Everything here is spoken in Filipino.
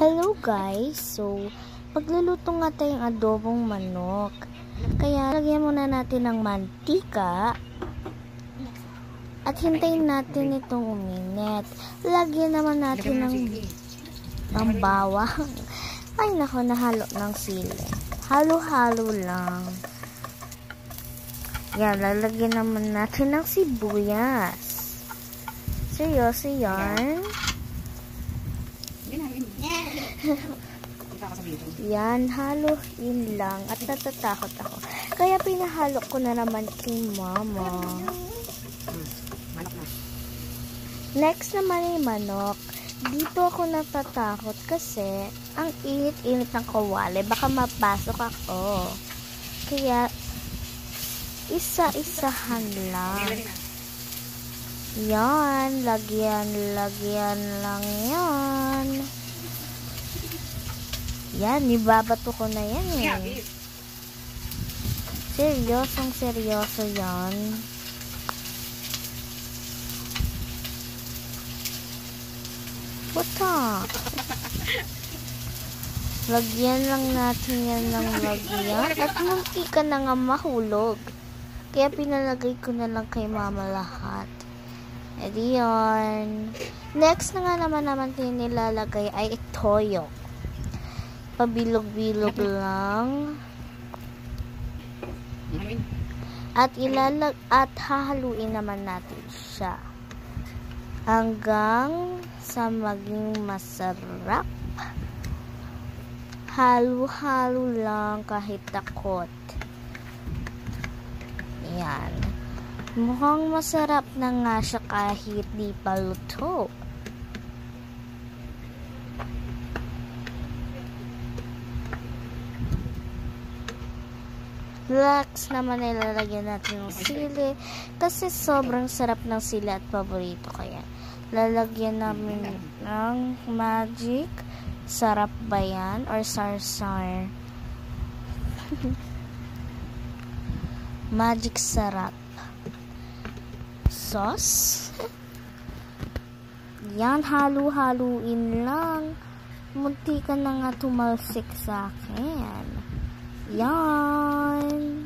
Hello guys! So, pagluluto nga tayong adobong manok. Kaya, lagyan muna natin ng mantika. At hintayin natin itong uminit. Lagyan naman natin ng bawang. Ay nako, nahalo ng sili. Halo-halo lang. Yan, lalagyan naman natin ng sibuyas. Seryoso yan. Yan, haluin lang at natatakot ako. Kaya pinahalo ko na naman kay mama. Next naman ay manok. Dito ako natatakot kasi ang init-init ng kawali. Baka mapasok ako. Kaya isa-isahan lang. Yan, lagyan lang yan. Yan, ibabato ko na yan eh. Seryoso yan. Puta. Lagyan lang natin yan ng lagyan. At munti ka na nga mahulog. Kaya pinalagay ko na lang kay mama lahat. Edi yun. Next na nga naman nilalagay ay toyo. Pabilog-bilog lang. At hahaluin naman natin siya. Hanggang sa maging masarap. Halo-halo lang kahit takot. Yan. Mukhang masarap na nga siya kahit di pa luto. Relax naman ilalagyan natin ng sili kasi sobrang sarap ng sili at paborito ko yan. Lalagyan namin ng magic. Sarap ba yan? Or sarsar? Magic sarap. Sauce. Yan, halu-haluin lang. Munti ka na nga tumalsik sa akin. Yan.